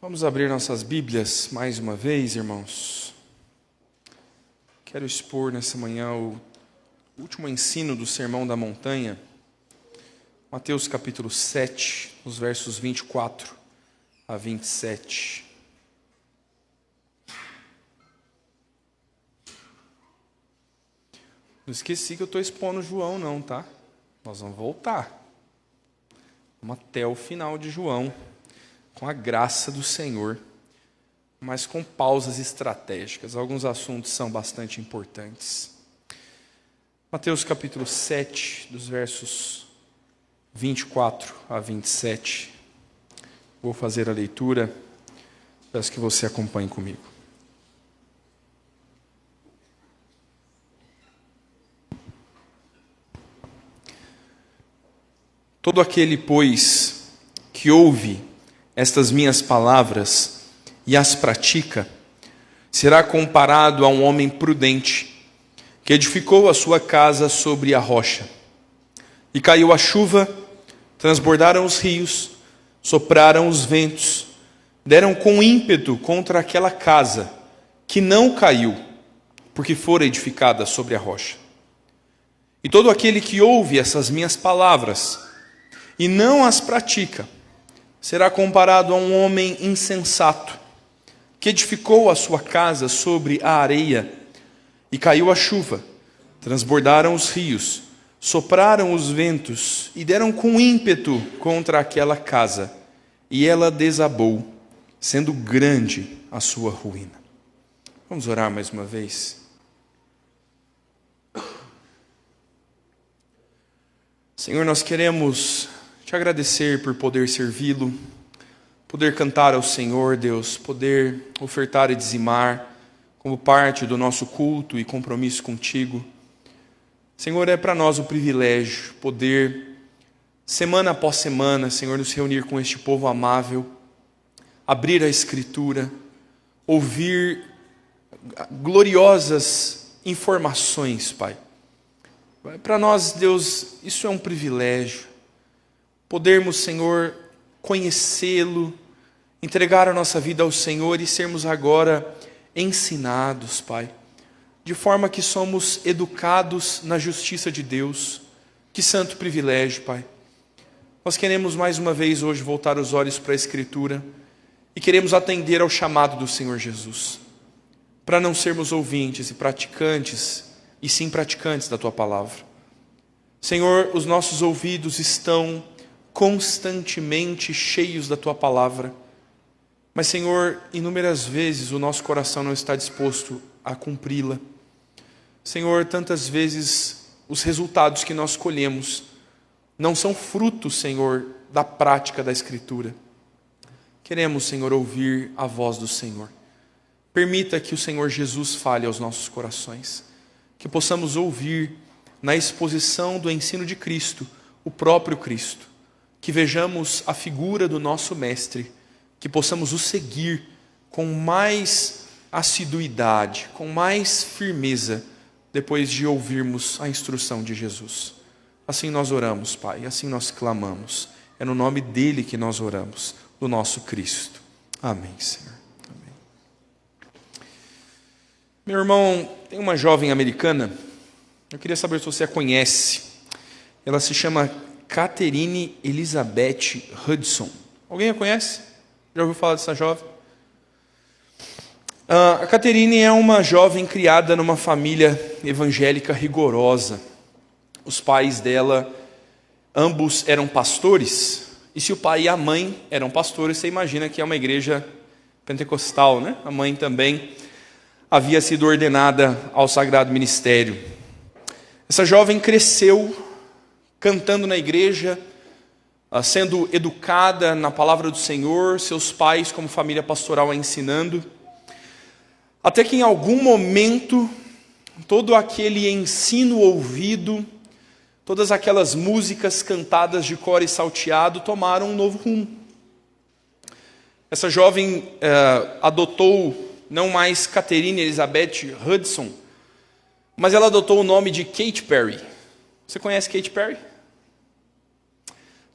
Vamos abrir nossas Bíblias mais uma vez, irmãos. Quero expor nessa manhã o último ensino do Sermão da Montanha, Mateus capítulo 7, os versos 24 a 27. Não esqueci que eu estou expondo João não, tá? Nós vamos voltar. Vamos até o final de João, com a graça do Senhor, mas com pausas estratégicas. Alguns assuntos são bastante importantes. Mateus capítulo 7, dos versos 24 a 27. Vou fazer a leitura, peço que você acompanhe comigo. Todo aquele, pois, que ouve estas minhas palavras e as pratica, será comparado a um homem prudente, que edificou a sua casa sobre a rocha. E caiu a chuva, transbordaram os rios, sopraram os ventos, deram com ímpeto contra aquela casa, que não caiu, porque fora edificada sobre a rocha. E todo aquele que ouve essas minhas palavras e não as pratica, será comparado a um homem insensato, que edificou a sua casa sobre a areia, e caiu a chuva, transbordaram os rios, sopraram os ventos, e deram com ímpeto contra aquela casa, e ela desabou, sendo grande a sua ruína. Vamos orar mais uma vez? Senhor, nós queremos te agradecer por poder servi-lo, poder cantar ao Senhor, Deus, poder ofertar e dizimar como parte do nosso culto e compromisso contigo. Senhor, é para nós um privilégio poder, semana após semana, Senhor, nos reunir com este povo amável, abrir a Escritura, ouvir gloriosas informações, Pai. Para nós, Deus, isso é um privilégio. Podermos, Senhor, conhecê-lo, entregar a nossa vida ao Senhor e sermos agora ensinados, Pai, de forma que somos educados na justiça de Deus. Que santo privilégio, Pai. Nós queremos mais uma vez hoje voltar os olhos para a Escritura e queremos atender ao chamado do Senhor Jesus, para não sermos ouvintes e praticantes, e sim praticantes da Tua Palavra. Senhor, os nossos ouvidos estão constantemente cheios da Tua Palavra, mas, Senhor, inúmeras vezes o nosso coração não está disposto a cumpri-la. Senhor, tantas vezes os resultados que nós colhemos não são frutos, Senhor, da prática da Escritura. Queremos, Senhor, ouvir a voz do Senhor. Permita que o Senhor Jesus fale aos nossos corações, que possamos ouvir na exposição do ensino de Cristo, o próprio Cristo, que vejamos a figura do nosso Mestre, que possamos o seguir com mais assiduidade, com mais firmeza, depois de ouvirmos a instrução de Jesus. Assim nós oramos, Pai, assim nós clamamos. É no nome dele que nós oramos, do nosso Cristo. Amém, Senhor. Amém. Meu irmão, tem uma jovem americana, eu queria saber se você a conhece. Ela se chama Catherine Elizabeth Hudson. Alguém a conhece? Já ouviu falar dessa jovem? A Catherine é uma jovem criada numa família evangélica rigorosa. Os pais dela, ambos eram pastores. E se o pai e a mãe eram pastores, você imagina que é uma igreja pentecostal, né? A mãe também havia sido ordenada ao sagrado ministério. Essa jovem cresceu cantando na igreja, sendo educada na palavra do Senhor, seus pais como família pastoral a ensinando, até que em algum momento, todo aquele ensino ouvido, todas aquelas músicas cantadas de cor e salteado tomaram um novo rumo. Essa jovem adotou não mais Catherine Elizabeth Hudson, mas ela adotou o nome de Katy Perry. Você conhece Katy Perry?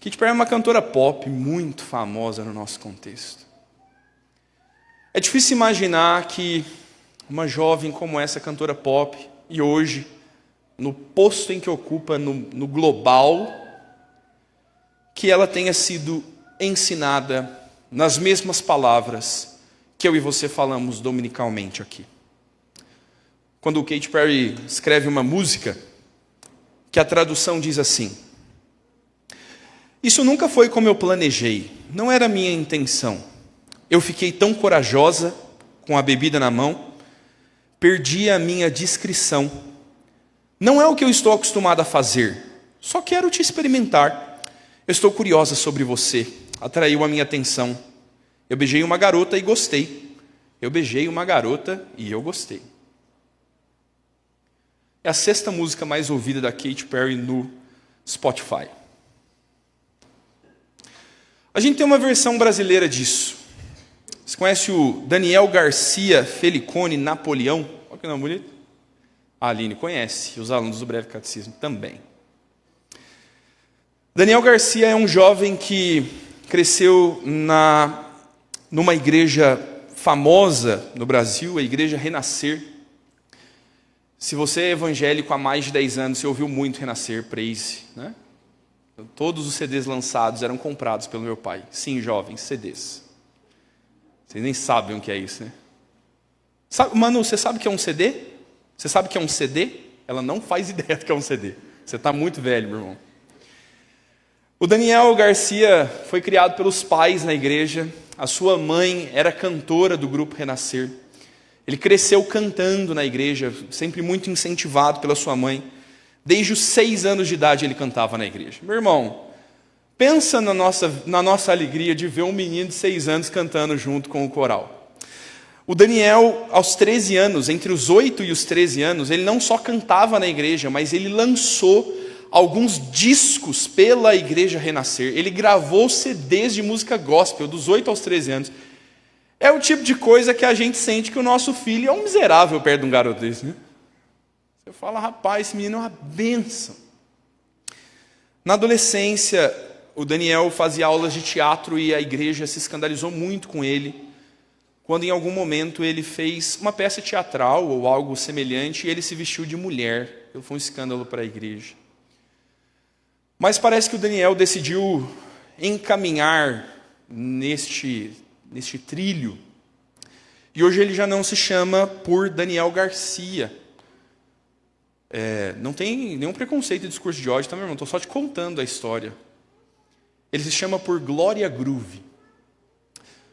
Katy Perry é uma cantora pop muito famosa no nosso contexto. É difícil imaginar que uma jovem como essa, cantora pop, e hoje, no posto em que ocupa no global, que ela tenha sido ensinada nas mesmas palavras que eu e você falamos dominicalmente aqui. Quando o Katy Perry escreve uma música, que a tradução diz assim: isso nunca foi como eu planejei, não era a minha intenção. Eu fiquei tão corajosa, com a bebida na mão, perdi a minha discrição. Não é o que eu estou acostumada a fazer, só quero te experimentar. Eu estou curiosa sobre você, atraiu a minha atenção. Eu beijei uma garota e gostei. Eu beijei uma garota e eu gostei. É a 6ª música mais ouvida da Katy Perry no Spotify. A gente tem uma versão brasileira disso. Você conhece o Daniel Garcia Felicone Napoleão? Olha que nome bonito. A Aline conhece, e os alunos do Breve Catecismo também. Daniel Garcia é um jovem que cresceu numa igreja famosa no Brasil, a Igreja Renascer. Se você é evangélico há mais de 10 anos, você ouviu muito Renascer, Praise, né? Todos os CDs lançados eram comprados pelo meu pai. Sim, jovens, CDs. Vocês nem sabem o que é isso, né? Manu, você sabe o que é um CD? Você sabe o que é um CD? Ela não faz ideia do que é um CD. Você está muito velho, meu irmão. O Daniel Garcia foi criado pelos pais na igreja. A sua mãe era cantora do grupo Renascer. Ele cresceu cantando na igreja, sempre muito incentivado pela sua mãe. Desde os 6 anos de idade ele cantava na igreja. Meu irmão, pensa na nossa alegria de ver um menino de 6 anos cantando junto com o coral. O Daniel, aos 13 anos, entre os 8 e os 13 anos, ele não só cantava na igreja, mas ele lançou alguns discos pela Igreja Renascer. Ele gravou CDs de música gospel dos 8 aos 13 anos. É o tipo de coisa que a gente sente que o nosso filho é um miserável perto de um garoto desse, né? Você fala, rapaz, esse menino é uma bênção. Na adolescência, o Daniel fazia aulas de teatro e a igreja se escandalizou muito com ele, quando em algum momento ele fez uma peça teatral ou algo semelhante e ele se vestiu de mulher. Foi um escândalo para a igreja. Mas parece que o Daniel decidiu encaminhar neste trilho. E hoje ele já não se chama por Daniel Garcia. Não tem nenhum preconceito e discurso de ódio, tá, meu irmão? Estou só te contando a história. Ele se chama por Glória Groove.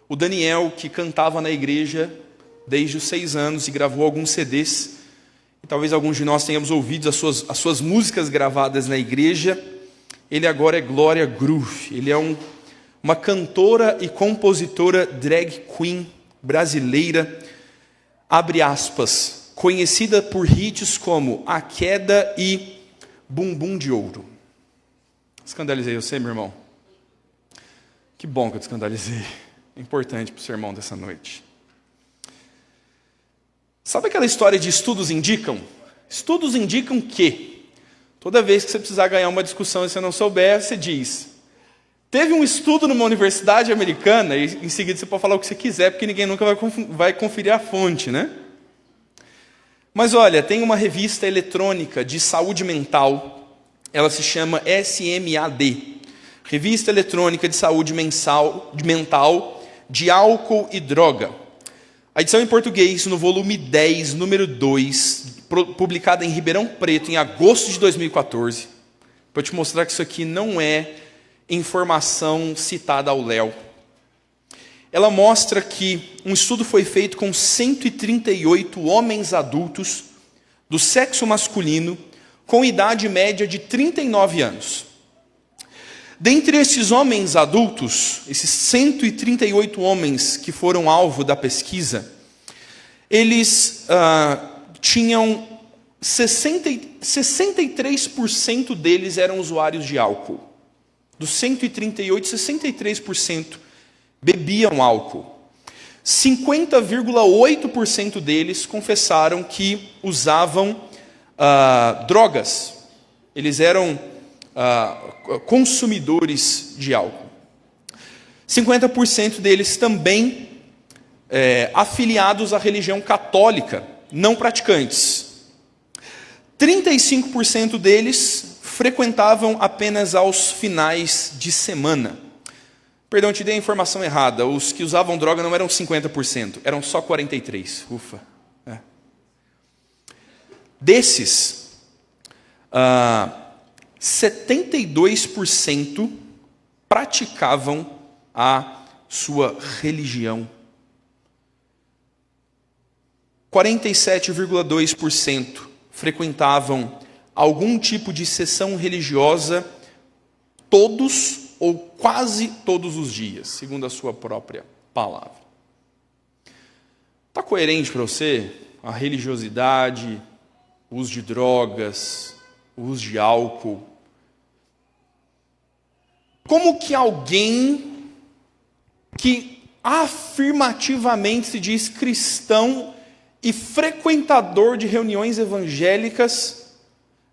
O Daniel, que cantava na igreja desde os 6 anos e gravou alguns CDs, e talvez alguns de nós tenhamos ouvido as suas músicas gravadas na igreja, ele agora é Glória Groove. Ele é uma cantora e compositora drag queen brasileira, abre aspas, conhecida por hits como A Queda e Bumbum de Ouro. Escandalizei você, meu irmão? Que bom que eu te escandalizei. É importante para o sermão dessa noite. Sabe aquela história de estudos indicam? Estudos indicam que toda vez que você precisar ganhar uma discussão e você não souber, você diz: teve um estudo numa universidade americana, e em seguida você pode falar o que você quiser, porque ninguém nunca vai conferir a fonte, né? Mas olha, tem uma revista eletrônica de saúde mental, ela se chama SMAD, Revista Eletrônica de Saúde Mental de Álcool e Droga. A edição em português, no volume 10, número 2, publicada em Ribeirão Preto, em agosto de 2014, para te mostrar que isso aqui não é informação citada ao léu. Ela mostra que um estudo foi feito com 138 homens adultos do sexo masculino com idade média de 39 anos. Dentre esses homens adultos, esses 138 homens que foram alvo da pesquisa, eles tinham 63% deles eram usuários de álcool. Dos 138, 63% bebiam álcool. 50,8% deles confessaram que usavam drogas. Eles eram consumidores de álcool. 50% deles também afiliados à religião católica, não praticantes. 35% deles frequentavam apenas aos finais de semana. Perdão, te dei a informação errada. Os que usavam droga não eram 50%, eram só 43%. Ufa. Desses, 72% praticavam a sua religião. 47,2% frequentavam algum tipo de sessão religiosa todos ou quase todos os dias, segundo a sua própria palavra. Está coerente para você a religiosidade, o uso de drogas, o uso de álcool? Como que alguém que afirmativamente se diz cristão e frequentador de reuniões evangélicas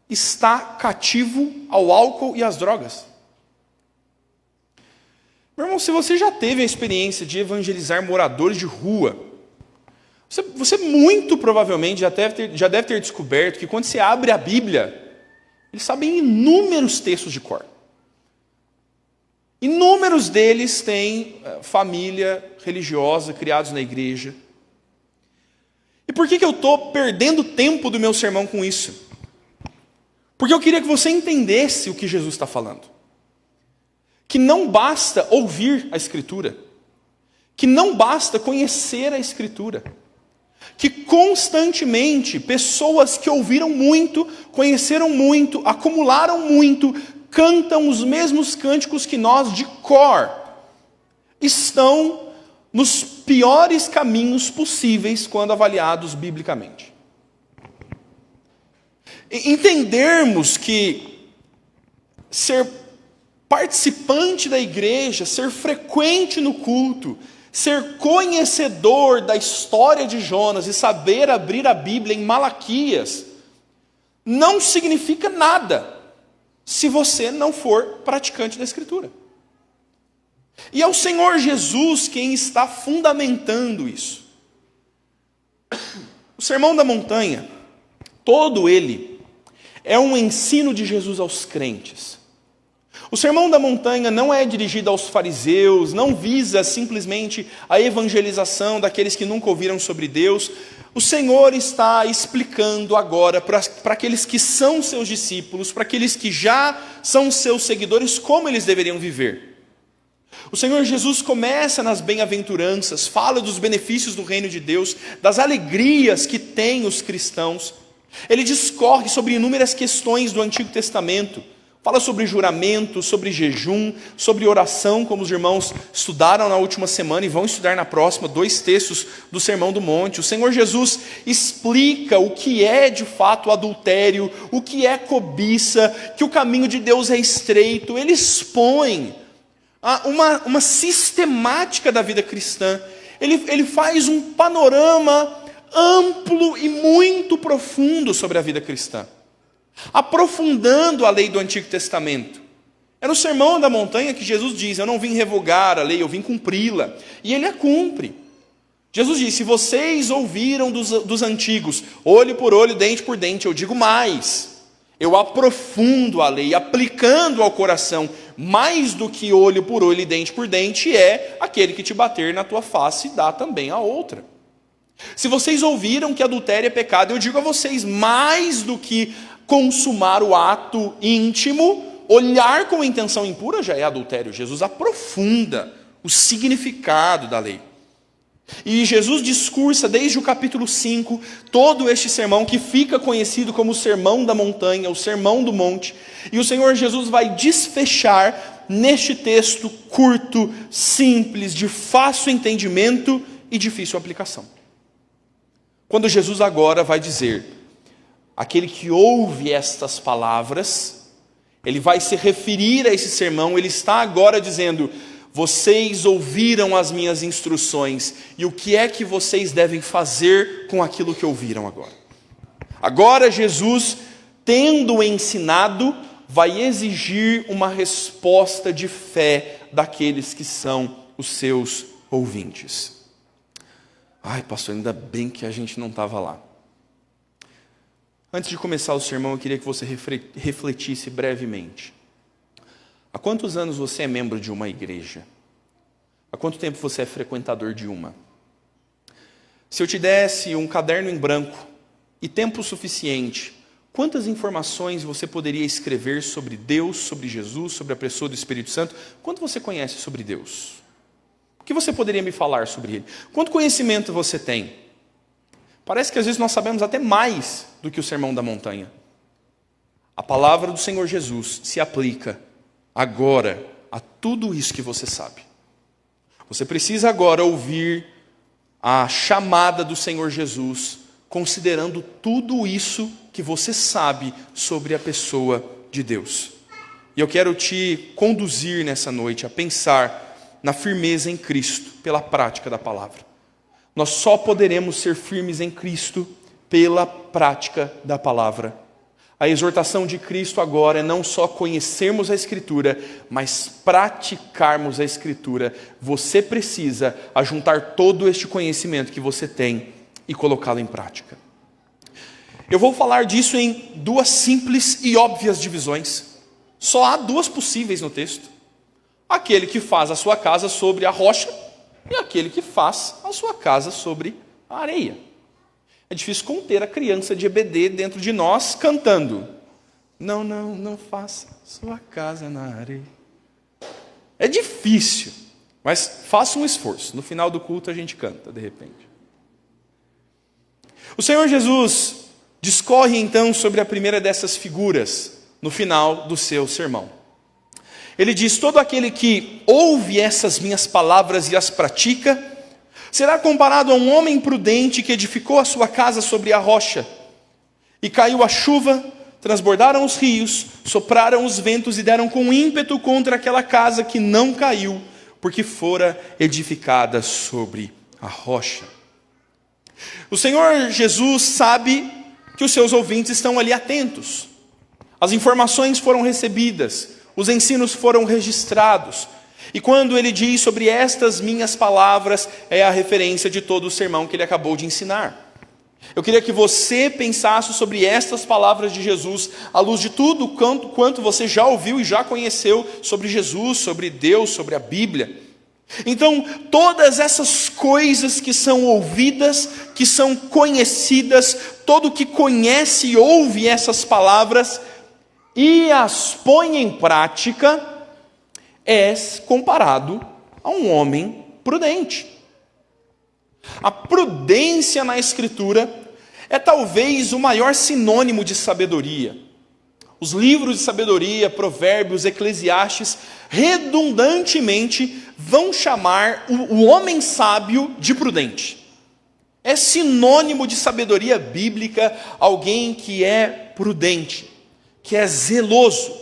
está cativo ao álcool e às drogas? Meu irmão, se você já teve a experiência de evangelizar moradores de rua, você muito provavelmente já deve ter descoberto que quando você abre a Bíblia, eles sabem inúmeros textos de cor. Inúmeros deles têm família religiosa, criados na igreja. E por que eu estou perdendo tempo do meu sermão com isso? Porque eu queria que você entendesse o que Jesus está falando. Que não basta ouvir a Escritura. Que não basta conhecer a Escritura. Que constantemente pessoas que ouviram muito, conheceram muito, acumularam muito, cantam os mesmos cânticos que nós de cor, estão nos piores caminhos possíveis quando avaliados biblicamente. Entendermos que ser participante da igreja, ser frequente no culto, ser conhecedor da história de Jonas e saber abrir a Bíblia em Malaquias, não significa nada se você não for praticante da Escritura. E é o Senhor Jesus quem está fundamentando isso. O Sermão da Montanha, todo ele, é um ensino de Jesus aos crentes. O Sermão da Montanha não é dirigido aos fariseus, não visa simplesmente a evangelização daqueles que nunca ouviram sobre Deus. O Senhor está explicando agora para aqueles que são seus discípulos, para aqueles que já são seus seguidores, como eles deveriam viver. O Senhor Jesus começa nas bem-aventuranças, fala dos benefícios do reino de Deus, das alegrias que têm os cristãos. Ele discorre sobre inúmeras questões do Antigo Testamento. Fala sobre juramento, sobre jejum, sobre oração, como os irmãos estudaram na última semana e vão estudar na próxima, 2 textos do Sermão do Monte. O Senhor Jesus explica o que é de fato adultério, o que é cobiça, que o caminho de Deus é estreito. Ele expõe uma sistemática da vida cristã. Ele faz um panorama amplo e muito profundo sobre a vida cristã, aprofundando a lei do Antigo Testamento. É no Sermão da Montanha que Jesus diz: eu não vim revogar a lei, eu vim cumpri-la. E ele a cumpre. Jesus disse: vocês ouviram dos antigos, olho por olho, dente por dente. Eu digo mais, eu aprofundo a lei, aplicando ao coração. Mais do que olho por olho e dente por dente é aquele que te bater na tua face dá também a outra. Se vocês ouviram que adultério é pecado, eu digo a vocês, mais do que consumar o ato íntimo, olhar com intenção impura já é adultério. Jesus aprofunda o significado da lei. E Jesus discursa desde o capítulo 5, todo este sermão que fica conhecido como o Sermão da Montanha, o Sermão do Monte. E o Senhor Jesus vai desfechar neste texto curto, simples, de fácil entendimento e difícil aplicação. Quando Jesus agora vai dizer: aquele que ouve estas palavras, ele vai se referir a esse sermão, ele está agora dizendo: vocês ouviram as minhas instruções, e o que é que vocês devem fazer com aquilo que ouviram agora? Agora Jesus, tendo ensinado, vai exigir uma resposta de fé daqueles que são os seus ouvintes. Ai, pastor, ainda bem que a gente não estava lá. Antes de começar o sermão, eu queria que você refletisse brevemente. Há quantos anos você é membro de uma igreja? Há quanto tempo você é frequentador de uma? Se eu te desse um caderno em branco e tempo suficiente, quantas informações você poderia escrever sobre Deus, sobre Jesus, sobre a pessoa do Espírito Santo? Quanto você conhece sobre Deus? O que você poderia me falar sobre Ele? Quanto conhecimento você tem? Parece que às vezes nós sabemos até mais do que o Sermão da Montanha. A palavra do Senhor Jesus se aplica agora a tudo isso que você sabe. Você precisa agora ouvir a chamada do Senhor Jesus, considerando tudo isso que você sabe sobre a pessoa de Deus. E eu quero te conduzir nessa noite a pensar na firmeza em Cristo, pela prática da palavra. Nós só poderemos ser firmes em Cristo pela prática da palavra. A exortação de Cristo agora é não só conhecermos a Escritura, mas praticarmos a Escritura. Você precisa ajuntar todo este conhecimento que você tem e colocá-lo em prática. Eu vou falar disso em duas simples e óbvias divisões. Só há duas possíveis no texto. Aquele que faz a sua casa sobre a rocha e aquele que faz a sua casa sobre a areia. É difícil conter a criança de EBD dentro de nós cantando. Não faça sua casa na areia. É difícil, mas faça um esforço. No final do culto a gente canta, de repente. O Senhor Jesus discorre então sobre a primeira dessas figuras no final do seu sermão. Ele diz: todo aquele que ouve essas minhas palavras e as pratica, será comparado a um homem prudente que edificou a sua casa sobre a rocha. E caiu a chuva, transbordaram os rios, sopraram os ventos e deram com ímpeto contra aquela casa que não caiu, porque fora edificada sobre a rocha. O Senhor Jesus sabe que os seus ouvintes estão ali atentos. As informações foram recebidas, os ensinos foram registrados. E quando ele diz sobre estas minhas palavras, é a referência de todo o sermão que ele acabou de ensinar. Eu queria que você pensasse sobre estas palavras de Jesus, à luz de tudo quanto você já ouviu e já conheceu sobre Jesus, sobre Deus, sobre a Bíblia. Então, todas essas coisas que são ouvidas, que são conhecidas, todo que conhece e ouve essas palavras e as põe em prática, é comparado a um homem prudente. A prudência na Escritura é talvez o maior sinônimo de sabedoria. Os livros de sabedoria, Provérbios, Eclesiastes, redundantemente vão chamar o homem sábio de prudente. É sinônimo de sabedoria bíblica alguém que é prudente, que é zeloso,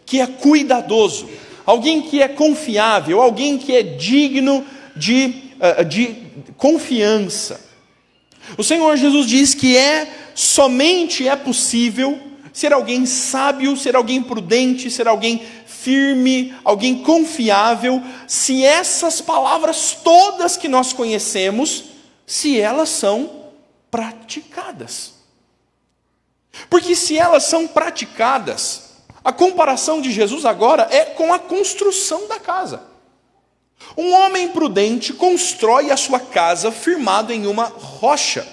que é cuidadoso, alguém que é confiável, alguém que é digno de confiança. O Senhor Jesus diz que somente é possível ser alguém sábio, ser alguém prudente, ser alguém firme, alguém confiável, se essas palavras todas que nós conhecemos, se elas são praticadas. Porque se elas são praticadas, a comparação de Jesus agora é com a construção da casa. Um homem prudente constrói a sua casa firmado em uma rocha.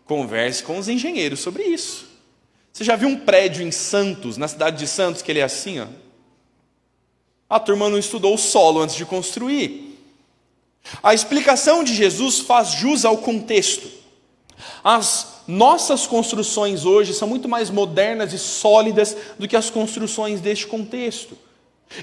Converse com os engenheiros sobre isso. Você já viu um prédio em Santos, na cidade de Santos, que ele é assim, ó? A turma não estudou o solo antes de construir. A explicação de Jesus faz jus ao contexto. As nossas construções hoje são muito mais modernas e sólidas do que as construções deste contexto.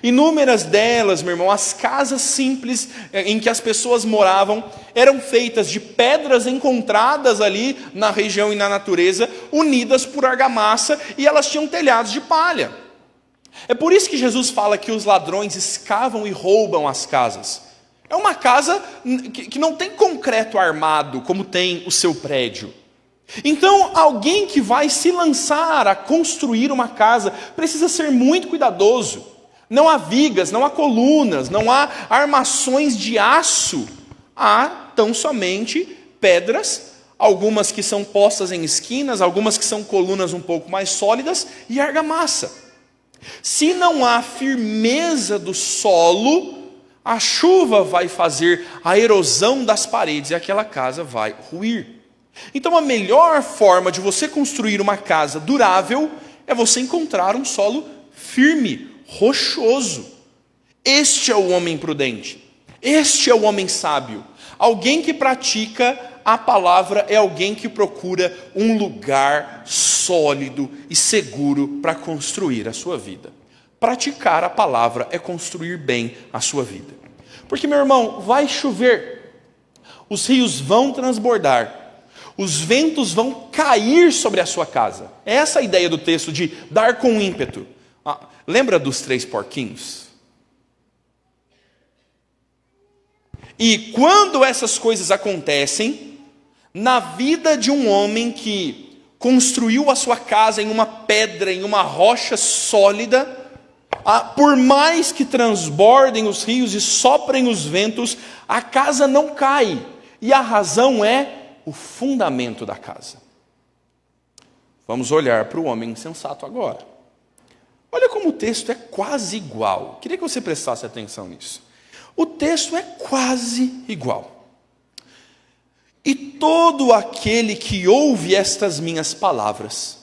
Inúmeras delas, meu irmão, as casas simples em que as pessoas moravam eram feitas de pedras encontradas ali na região e na natureza, unidas por argamassa, e elas tinham telhados de palha. É por isso que Jesus fala que os ladrões escavam e roubam as casas. É uma casa que não tem concreto armado como tem o seu prédio. Então, alguém que vai se lançar a construir uma casa precisa ser muito cuidadoso. Não há vigas, não há colunas, não há armações de aço. Há tão somente pedras, algumas que são postas em esquinas, algumas que são colunas um pouco mais sólidas, e argamassa. Se não há firmeza do solo, a chuva vai fazer a erosão das paredes e aquela casa vai ruir. Então a melhor forma de você construir uma casa durável é você encontrar um solo firme, rochoso. Este é o homem prudente. Este é o homem sábio. Alguém que pratica a palavra é alguém que procura um lugar sólido e seguro para construir a sua vida. Praticar a palavra é construir bem a sua vida. Porque, meu irmão, vai chover, os rios vão transbordar, os ventos vão cair sobre a sua casa. É essa a ideia do texto de dar com ímpeto. Lembra dos 3 porquinhos? E quando essas coisas acontecem, na vida de um homem que construiu a sua casa em uma pedra, em uma rocha sólida, por mais que transbordem os rios e soprem os ventos, a casa não cai. E a razão é o fundamento da casa. Vamos olhar para o homem insensato agora. Olha como o texto é quase igual. Queria que você prestasse atenção nisso. O texto é quase igual. E todo aquele que ouve estas minhas palavras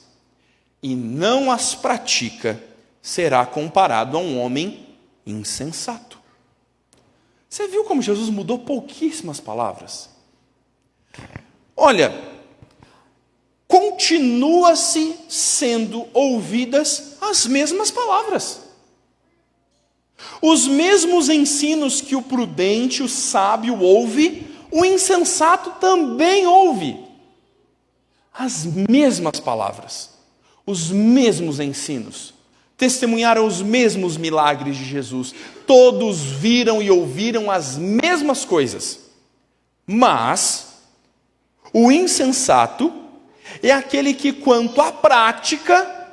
e não as pratica, será comparado a um homem insensato. Você viu como Jesus mudou pouquíssimas palavras? Olha, continua-se sendo ouvidas as mesmas palavras. Os mesmos ensinos que o prudente, o sábio ouve, o insensato também ouve. As mesmas palavras, os mesmos ensinos, testemunharam os mesmos milagres de Jesus. Todos viram e ouviram as mesmas coisas. Mas o insensato é aquele que, quanto à prática,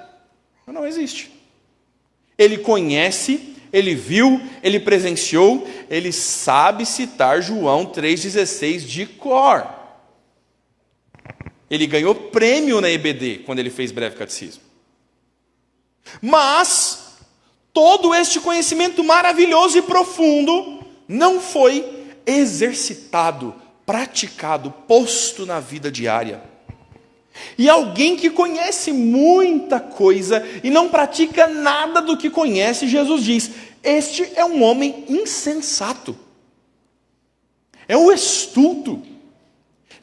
não existe. Ele conhece, ele viu, ele presenciou, ele sabe citar João 3,16 de cor. Ele ganhou prêmio na EBD quando ele fez breve catecismo. Mas todo este conhecimento maravilhoso e profundo não foi exercitado, praticado, posto na vida diária. E alguém que conhece muita coisa e não pratica nada do que conhece, Jesus diz: este é um homem insensato, é um estulto,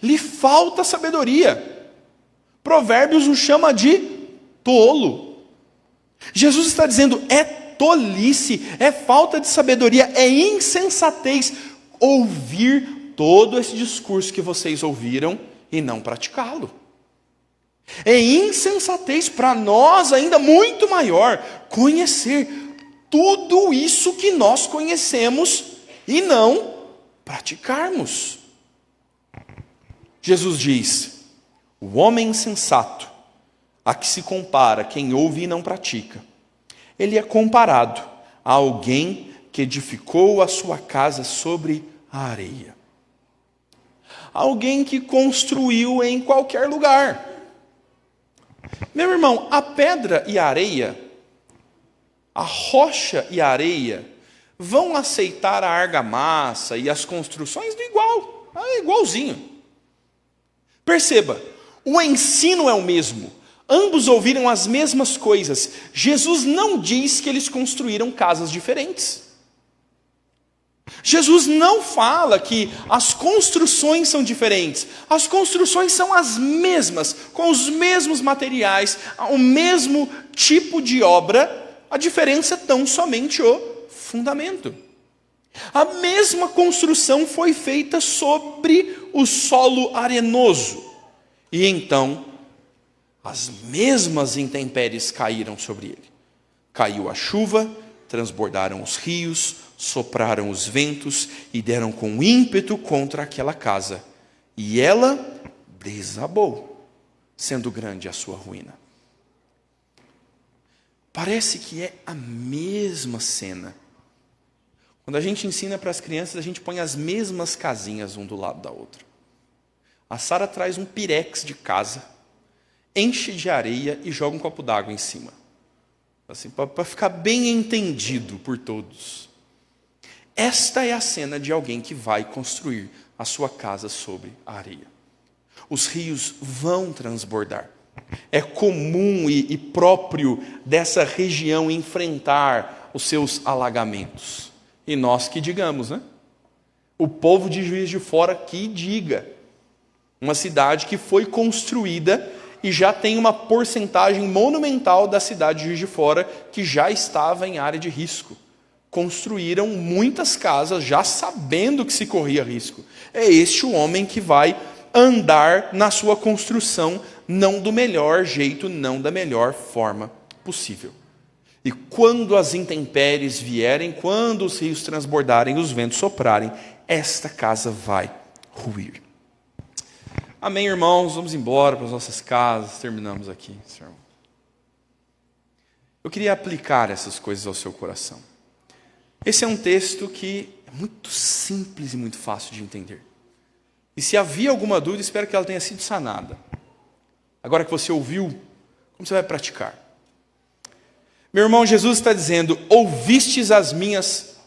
lhe falta sabedoria. Provérbios o chama de tolo. Jesus está dizendo: é tolice, é falta de sabedoria, é insensatez ouvir todo esse discurso que vocês ouviram e não praticá-lo. É insensatez para nós ainda muito maior conhecer tudo isso que nós conhecemos e não praticarmos. Jesus diz: o homem insensato, a que se compara quem ouve e não pratica, ele é comparado a alguém que edificou a sua casa sobre a areia. Alguém que construiu em qualquer lugar. Meu irmão, a pedra e a areia, a rocha e a areia, vão aceitar a argamassa e as construções do igual, igualzinho. Perceba, o ensino é o mesmo, ambos ouviram as mesmas coisas. Jesus não diz que eles construíram casas diferentes. Jesus não fala que as construções são diferentes. As construções são as mesmas, com os mesmos materiais, o mesmo tipo de obra. A diferença é tão somente o fundamento. A mesma construção foi feita sobre o solo arenoso. E então, as mesmas intempéries caíram sobre ele. Caiu a chuva, transbordaram os rios, sopraram os ventos e deram com ímpeto contra aquela casa. E ela desabou, sendo grande a sua ruína. Parece que é a mesma cena. Quando a gente ensina para as crianças, a gente põe as mesmas casinhas um do lado da outra. A Sara traz um pirex de casa, enche de areia e joga um copo d'água em cima. Assim, para ficar bem entendido por todos. Esta é a cena de alguém que vai construir a sua casa sobre a areia. Os rios vão transbordar. É comum e próprio dessa região enfrentar os seus alagamentos. E nós que digamos, né? O povo de Juiz de Fora que diga. Uma cidade que foi construída e já tem uma porcentagem monumental da cidade de Juiz de Fora que já estava em área de risco. Construíram muitas casas já sabendo que se corria risco. É este o homem que vai andar na sua construção, não do melhor jeito, não da melhor forma possível. E quando as intempéries vierem, quando os rios transbordarem, os ventos soprarem, esta casa vai ruir. Amém, irmãos? Vamos embora para as nossas casas, terminamos aqui, senhor. Eu queria aplicar essas coisas ao seu coração. Esse é um texto que é muito simples e muito fácil de entender. E se havia alguma dúvida, espero que ela tenha sido sanada. Agora que você ouviu, como você vai praticar? Meu irmão, Jesus está dizendo, ouvistes as minhas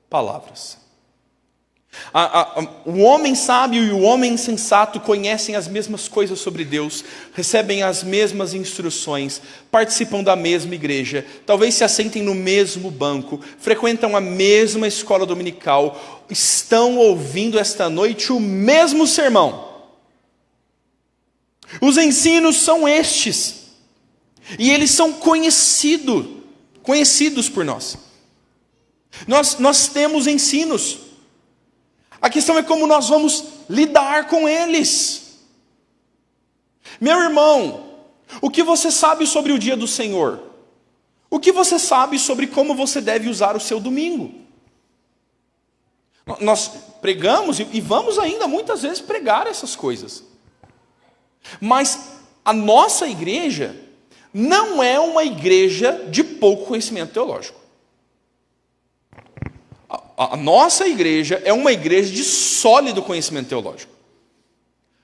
palavras. O homem sábio e o homem sensato conhecem as mesmas coisas sobre Deus, recebem as mesmas instruções, participam da mesma igreja, talvez se assentem no mesmo banco, frequentam a mesma escola dominical, estão ouvindo esta noite o mesmo sermão. Os ensinos são estes, e eles são conhecidos por nós. Nós temos ensinos. A questão é como nós vamos lidar com eles. Meu irmão, o que você sabe sobre o dia do Senhor? O que você sabe sobre como você deve usar o seu domingo? Nós pregamos e vamos ainda muitas vezes pregar essas coisas. Mas a nossa igreja não é uma igreja de pouco conhecimento teológico. A nossa igreja é uma igreja de sólido conhecimento teológico.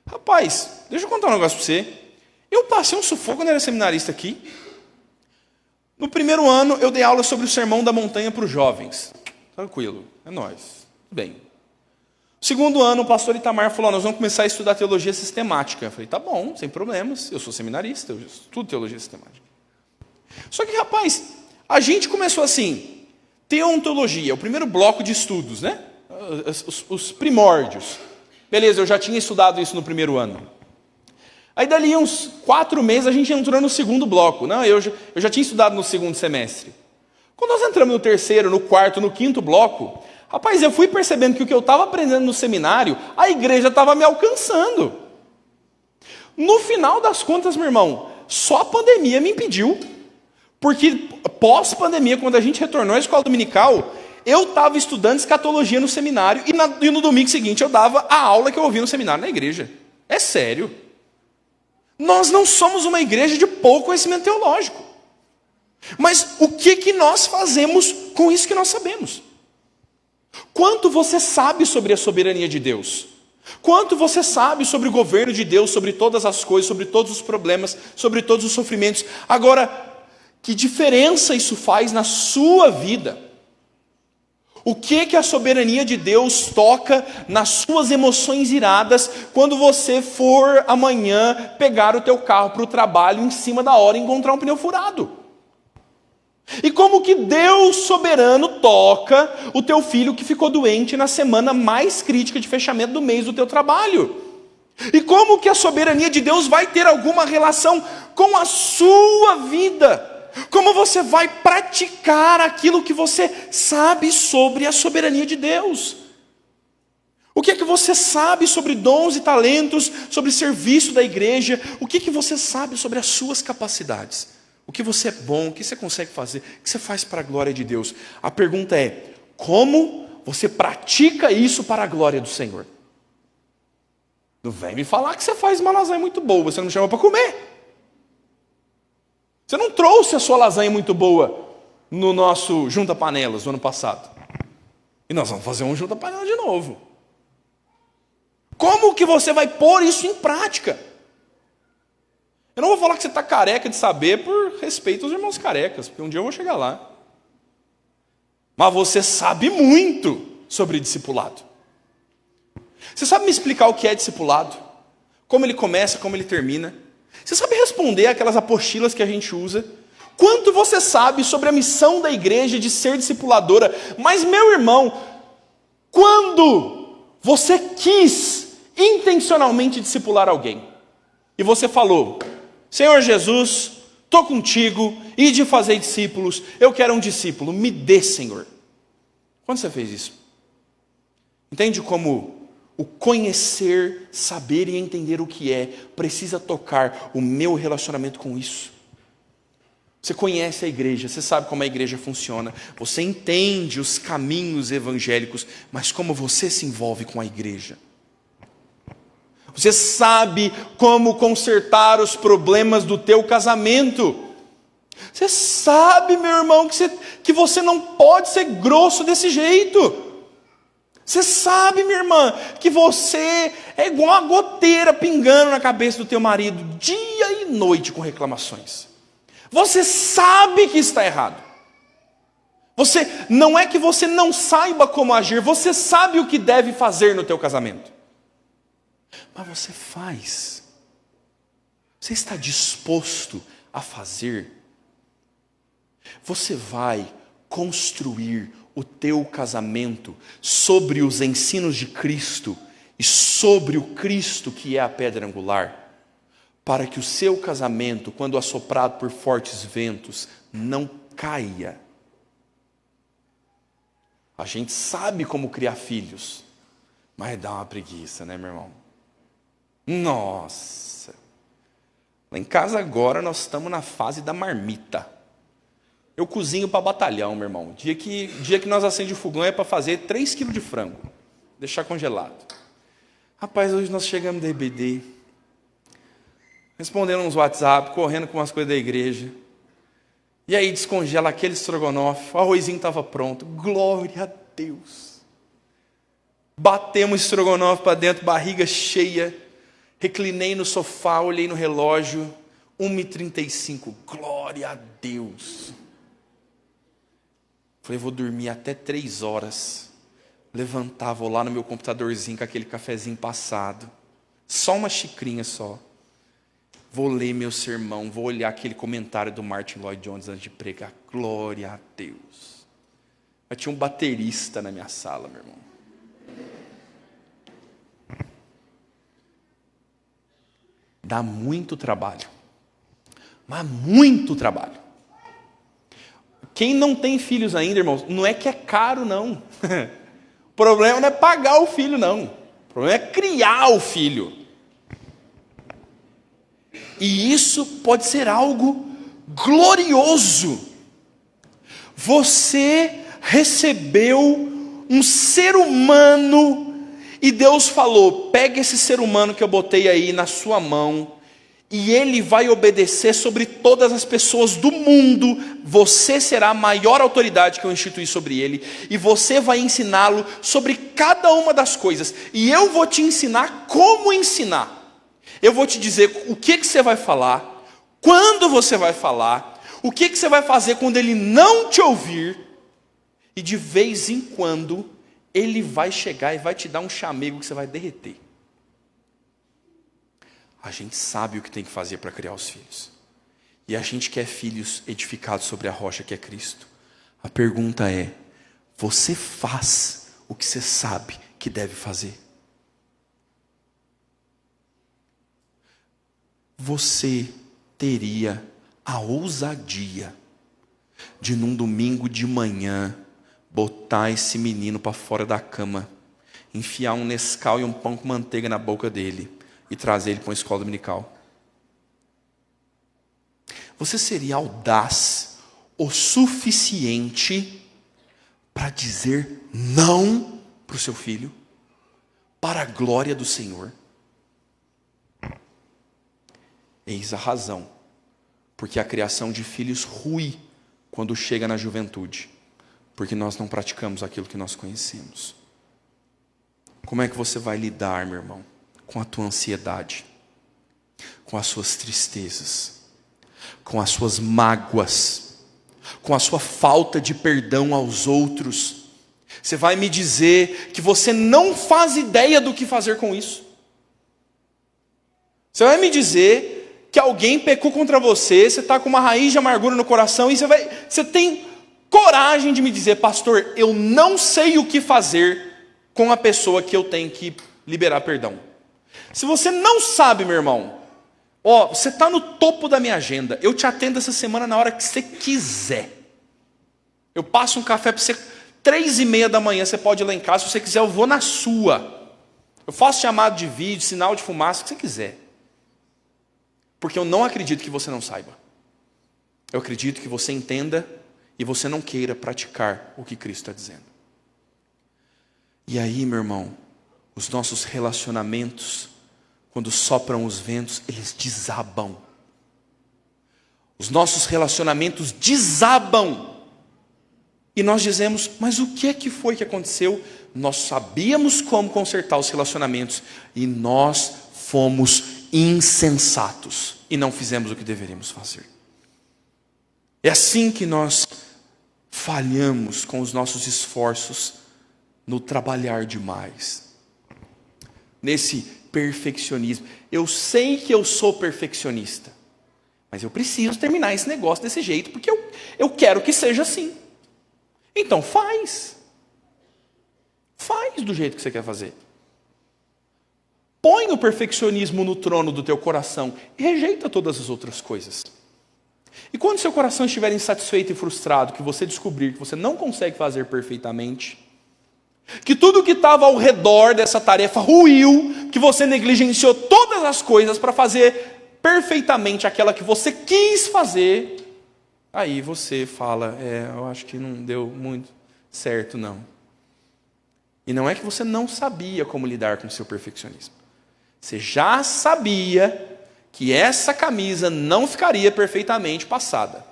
Rapaz, deixa eu contar um negócio para você. Eu passei um sufoco quando era seminarista aqui. No primeiro ano, eu dei aula sobre o Sermão da Montanha para os jovens. Tranquilo, é nóis. Bem. No segundo ano, o pastor Itamar falou, nós vamos começar a estudar teologia sistemática. Eu falei, tá bom, sem problemas. Eu sou seminarista, eu estudo teologia sistemática. Só que, rapaz, a gente começou assim... Teontologia, o primeiro bloco de estudos, né? Os primórdios. Beleza, eu já tinha estudado isso no primeiro ano. Aí dali uns 4 meses a gente entrou no segundo bloco. Não, eu já tinha estudado no segundo semestre. Quando nós entramos no terceiro, no quarto, no quinto bloco, rapaz, eu fui percebendo que o que eu estava aprendendo no seminário, a igreja estava me alcançando. No final das contas, meu irmão, só a pandemia me impediu. Porque pós-pandemia, quando a gente retornou à escola dominical, eu estava estudando escatologia no seminário e no domingo seguinte eu dava a aula que eu ouvi no seminário na igreja. É sério. Nós não somos uma igreja de pouco conhecimento teológico. Mas o que nós fazemos com isso que nós sabemos? Quanto você sabe sobre a soberania de Deus? Quanto você sabe sobre o governo de Deus, sobre todas as coisas, sobre todos os problemas, sobre todos os sofrimentos? Agora, que diferença isso faz na sua vida? O que a soberania de Deus toca nas suas emoções iradas quando você for amanhã pegar o teu carro para o trabalho em cima da hora e encontrar um pneu furado? E como que Deus soberano toca o teu filho que ficou doente na semana mais crítica de fechamento do mês do teu trabalho? E como que a soberania de Deus vai ter alguma relação com a sua vida? Como você vai praticar aquilo que você sabe sobre a soberania de Deus? O que é que você sabe sobre dons e talentos, sobre serviço da igreja? O que é que você sabe sobre as suas capacidades? O que você é bom, o que você consegue fazer, o que você faz para a glória de Deus? A pergunta é, como você pratica isso para a glória do Senhor? Não vem me falar que você faz uma lasanha muito boa, você não me chama para comer. Você não trouxe a sua lasanha muito boa no nosso Junta Panelas do ano passado. E nós vamos fazer um Junta Panelas de novo. Como que você vai pôr isso em prática? Eu não vou falar que você está careca de saber por respeito aos irmãos carecas, porque um dia eu vou chegar lá. Mas você sabe muito sobre discipulado. Você sabe me explicar o que é discipulado? Como ele começa, como ele termina? Você sabe responder aquelas apostilas que a gente usa? Quanto você sabe sobre a missão da igreja de ser discipuladora? Mas, meu irmão, quando você quis intencionalmente discipular alguém, e você falou: Senhor Jesus, estou contigo, e de fazer discípulos, eu quero um discípulo, me dê, Senhor. Quando você fez isso? Entende como o conhecer, saber e entender o que é, precisa tocar o meu relacionamento com isso? Você conhece a igreja, você sabe como a igreja funciona, você entende os caminhos evangélicos, mas como você se envolve com a igreja? Você sabe como consertar os problemas do teu casamento? Você sabe, meu irmão, que você não pode ser grosso desse jeito. Você sabe, minha irmã, que você é igual a goteira pingando na cabeça do teu marido, dia e noite com reclamações. Você sabe que está errado. Não é que você não saiba como agir, você sabe o que deve fazer no teu casamento. Mas você faz. Você está disposto a fazer? Você vai construir o teu casamento sobre os ensinos de Cristo e sobre o Cristo que é a pedra angular, para que o seu casamento, quando assoprado por fortes ventos, não caia. A gente sabe como criar filhos, mas dá uma preguiça, né, meu irmão? Nossa! Lá em casa agora nós estamos na fase da marmita. Eu cozinho para batalhão, meu irmão. Dia que nós acendemos o fogão é para fazer 3 quilos de frango. Deixar congelado. Rapaz, hoje nós chegamos da EBD. Respondendo uns WhatsApp, correndo com umas coisas da igreja. E aí descongela aquele estrogonofe. O arrozinho estava pronto. Glória a Deus. Batemos o estrogonofe para dentro, barriga cheia. Reclinei no sofá, olhei no relógio. 1h35. Glória a Deus. Falei, vou dormir até 3 horas. Levantar, vou lá no meu computadorzinho com aquele cafezinho passado. Só uma xicrinha só. Vou ler meu sermão, vou olhar aquele comentário do Martin Lloyd Jones antes de pregar. Glória a Deus. Mas tinha um baterista na minha sala, meu irmão. Dá muito trabalho. Mas muito trabalho. Quem não tem filhos ainda, irmãos, não é que é caro, não. O problema não é pagar o filho, não. O problema é criar o filho. E isso pode ser algo glorioso. Você recebeu um ser humano e Deus falou: pega esse ser humano que eu botei aí na sua mão e ele vai obedecer sobre todas as pessoas do mundo. Você será a maior autoridade que eu instituí sobre ele e você vai ensiná-lo sobre cada uma das coisas. E eu vou te ensinar como ensinar. Eu vou te dizer o que você vai falar, quando você vai falar, o que você vai fazer quando ele não te ouvir, e de vez em quando ele vai chegar e vai te dar um chamego que você vai derreter. A gente sabe o que tem que fazer para criar os filhos. E a gente quer filhos edificados sobre a rocha que é Cristo. A pergunta é: você faz o que você sabe que deve fazer? Você teria a ousadia de num domingo de manhã botar esse menino para fora da cama, enfiar um Nescau e um pão com manteiga na boca dele e trazer ele para uma escola dominical? Você seria audaz o suficiente para dizer não para o seu filho, para a glória do Senhor? Eis a razão porque a criação de filhos rui quando chega na juventude, porque nós não praticamos aquilo que nós conhecemos. Como é que você vai lidar, meu irmão, com a tua ansiedade, com as suas tristezas, com as suas mágoas, com a sua falta de perdão aos outros? Você vai me dizer que você não faz ideia do que fazer com isso? Você vai me dizer que alguém pecou contra você, você está com uma raiz de amargura no coração, e você tem coragem de me dizer: pastor, eu não sei o que fazer com a pessoa que eu tenho que liberar perdão. Se você não sabe, meu irmão, você está no topo da minha agenda, eu te atendo essa semana na hora que você quiser. Eu passo um café para você 3:30 da manhã, você pode ir lá em casa, se você quiser eu vou na sua. Eu faço chamado de vídeo, sinal de fumaça, o que você quiser. Porque eu não acredito que você não saiba. Eu acredito que você entenda e você não queira praticar o que Cristo está dizendo. E aí, meu irmão, os nossos relacionamentos, quando sopram os ventos, eles desabam. Os nossos relacionamentos desabam. E nós dizemos: mas o que é que foi que aconteceu? Nós sabíamos como consertar os relacionamentos e nós fomos insensatos e não fizemos o que deveríamos fazer. É assim que nós falhamos com os nossos esforços no trabalhar demais, nesse perfeccionismo. Eu sei que eu sou perfeccionista, mas eu preciso terminar esse negócio desse jeito, porque eu quero que seja assim. Então faz do jeito que você quer fazer. Põe o perfeccionismo no trono do teu coração e rejeita todas as outras coisas. E quando seu coração estiver insatisfeito e frustrado, que você descobrir que você não consegue fazer perfeitamente, que tudo que estava ao redor dessa tarefa ruiu, que você negligenciou todas as coisas para fazer perfeitamente aquela que você quis fazer, aí você fala: eu acho que não deu muito certo não. E não é que você não sabia como lidar com o seu perfeccionismo. Você já sabia que essa camisa não ficaria perfeitamente passada.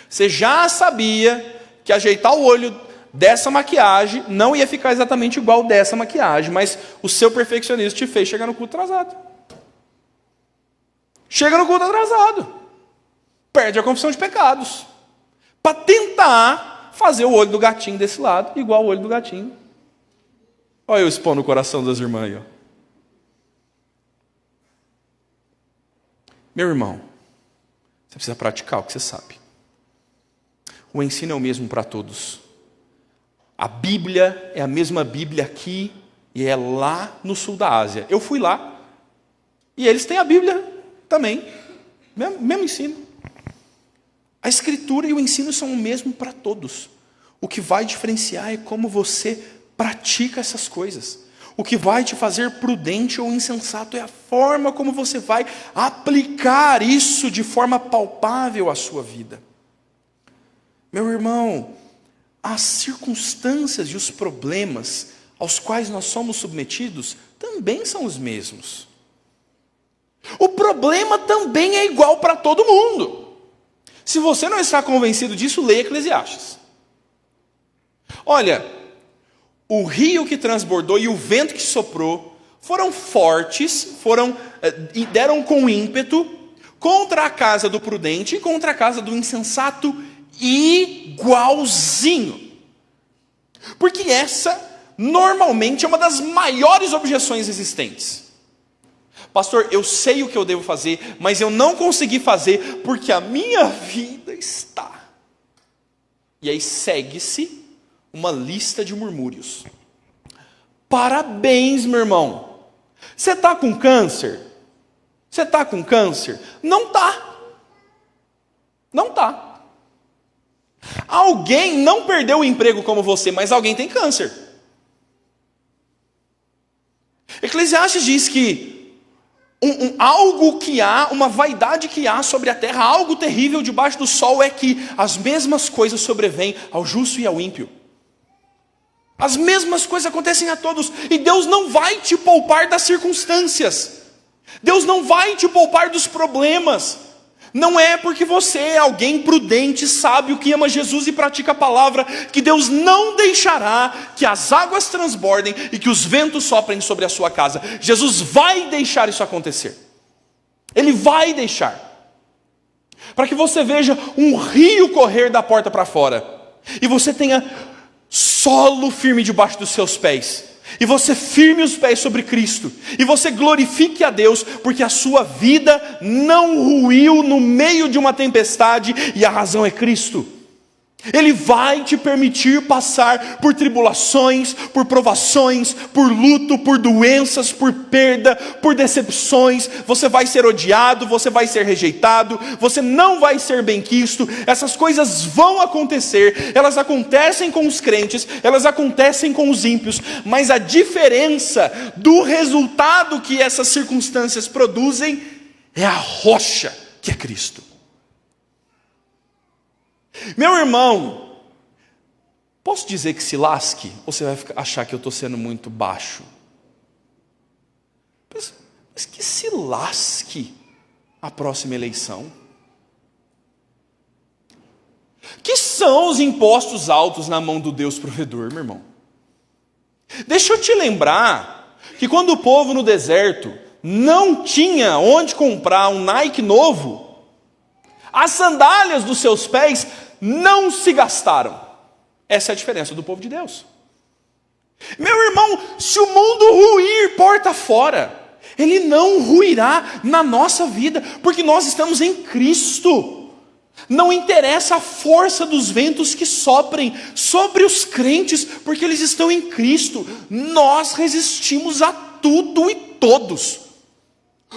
Você já sabia que ajeitar o olho dessa maquiagem não ia ficar exatamente igual dessa maquiagem, mas o seu perfeccionismo te fez chegar no culto atrasado. Chega no culto atrasado, perde a confissão de pecados, para tentar fazer o olho do gatinho desse lado igual o olho do gatinho. Olha eu expondo o coração das irmãs aí, ó. Meu irmão, você precisa praticar o que você sabe. O ensino é o mesmo para todos. A Bíblia é a mesma Bíblia aqui e é lá no sul da Ásia. Eu fui lá e eles têm a Bíblia também, mesmo ensino. A Escritura e o ensino são o mesmo para todos. O que vai diferenciar é como você pratica essas coisas. O que vai te fazer prudente ou insensato é a forma como você vai aplicar isso de forma palpável à sua vida. Meu irmão, as circunstâncias e os problemas aos quais nós somos submetidos também são os mesmos. O problema também é igual para todo mundo. Se você não está convencido disso, leia Eclesiastes. Olha, o rio que transbordou e o vento que soprou foram fortes, deram com ímpeto contra a casa do prudente e contra a casa do insensato igualzinho. Porque essa, normalmente, é uma das maiores objeções existentes. Pastor, eu sei o que eu devo fazer, mas eu não consegui fazer porque a minha vida está. E aí segue-se uma lista de murmúrios. Parabéns, meu irmão. Você está com câncer? Você está com câncer? Não está. Não está. Alguém não perdeu o emprego como você, mas alguém tem câncer. Eclesiastes diz que algo que há, uma vaidade que há sobre a terra, algo terrível debaixo do sol é que as mesmas coisas sobrevêm ao justo e ao ímpio. As mesmas coisas acontecem a todos. E Deus não vai te poupar das circunstâncias. Deus não vai te poupar dos problemas. Não é porque você é alguém prudente, sábio, que ama Jesus e pratica a palavra, que Deus não deixará que as águas transbordem e que os ventos soprem sobre a sua casa. Jesus vai deixar isso acontecer. Ele vai deixar. Para que você veja um rio correr da porta para fora. E você tenha solo firme debaixo dos seus pés. E você firme os pés sobre Cristo. E você glorifique a Deus, porque a sua vida não ruiu no meio de uma tempestade, e a razão é Cristo. Ele vai te permitir passar por tribulações, por provações, por luto, por doenças, por perda, por decepções. Você vai ser odiado, você vai ser rejeitado, você não vai ser benquisto. Essas coisas vão acontecer, elas acontecem com os crentes, elas acontecem com os ímpios, mas a diferença do resultado que essas circunstâncias produzem é a rocha que é Cristo. Meu irmão, posso dizer que se lasque? Ou você vai achar que eu estou sendo muito baixo? Mas que se lasque a próxima eleição? Que são os impostos altos na mão do Deus provedor, meu irmão? Deixa eu te lembrar que quando o povo no deserto não tinha onde comprar um Nike novo, as sandálias dos seus pés não se gastaram. Essa é a diferença do povo de Deus. Meu irmão, se o mundo ruir porta fora, ele não ruirá na nossa vida, porque nós estamos em Cristo. Não interessa a força dos ventos que soprem sobre os crentes, porque eles estão em Cristo. Nós resistimos a tudo e todos.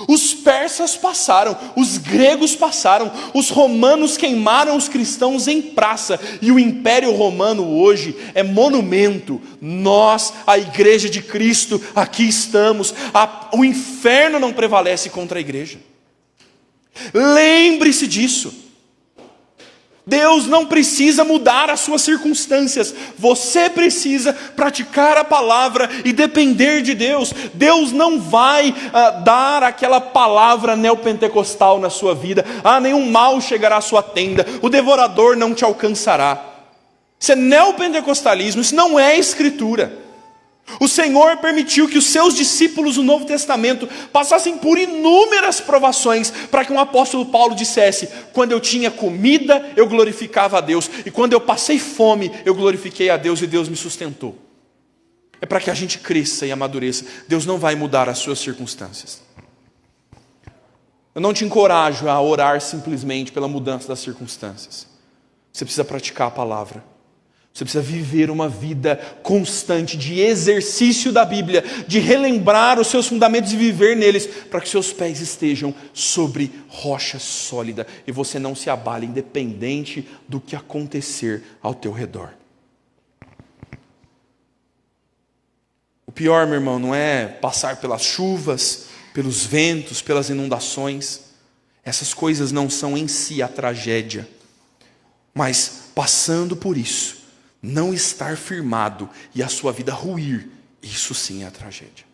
Os persas passaram, os gregos passaram, os romanos queimaram os cristãos em praça, e o Império Romano hoje é monumento. Nós, a igreja de Cristo, aqui estamos. O inferno não prevalece contra a igreja. Lembre-se disso. Deus não precisa mudar as suas circunstâncias. Você precisa praticar a palavra e depender de Deus. Deus não vai dar aquela palavra neopentecostal na sua vida. Nenhum mal chegará à sua tenda. O devorador não te alcançará. Isso é neopentecostalismo, isso não é escritura. O Senhor permitiu que os seus discípulos do Novo Testamento passassem por inúmeras provações, para que um apóstolo Paulo dissesse: quando eu tinha comida, eu glorificava a Deus, e quando eu passei fome, eu glorifiquei a Deus, e Deus me sustentou. É para que a gente cresça e amadureça. Deus não vai mudar as suas circunstâncias. Eu não te encorajo a orar simplesmente pela mudança das circunstâncias. Você precisa praticar a palavra. Você precisa viver uma vida constante de exercício da Bíblia, de relembrar os seus fundamentos e viver neles, para que seus pés estejam sobre rocha sólida e você não se abale, independente do que acontecer ao teu redor. O pior, meu irmão, não é passar pelas chuvas, pelos ventos, pelas inundações. Essas coisas não são em si a tragédia, mas passando por isso, não estar firmado e a sua vida ruir, isso sim é a tragédia.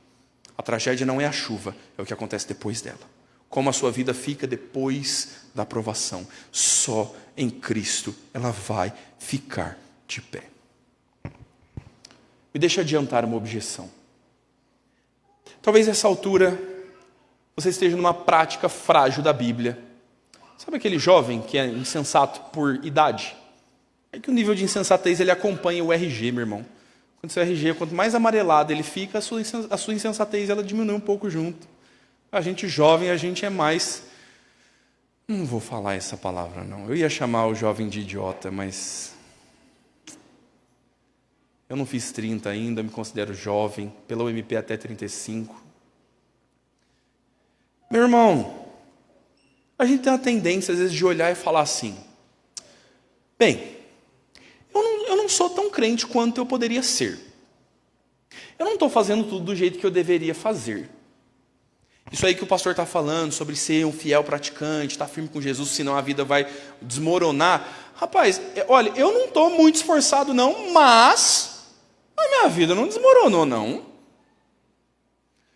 A tragédia não é a chuva, é o que acontece depois dela. Como a sua vida fica depois da provação. Só em Cristo ela vai ficar de pé. Me deixa adiantar uma objeção. Talvez nessa altura você esteja numa prática frágil da Bíblia. Sabe aquele jovem que é insensato por idade? É que o nível de insensatez ele acompanha o RG, meu irmão. Quando seu RG, quanto mais amarelado ele fica, a sua insensatez ela diminui um pouco junto. A gente jovem, a gente é mais... Não vou falar essa palavra, não. Eu ia chamar o jovem de idiota, mas... Eu não fiz 30 ainda, me considero jovem, pela UMP até 35. Meu irmão, a gente tem uma tendência, às vezes, de olhar e falar assim: bem, eu não sou tão crente quanto eu poderia ser. Eu não estou fazendo tudo do jeito que eu deveria fazer. Isso aí que o pastor está falando, sobre ser um fiel praticante, estar firme com Jesus, senão a vida vai desmoronar. Rapaz, olha, eu não estou muito esforçado não, mas a minha vida não desmoronou não.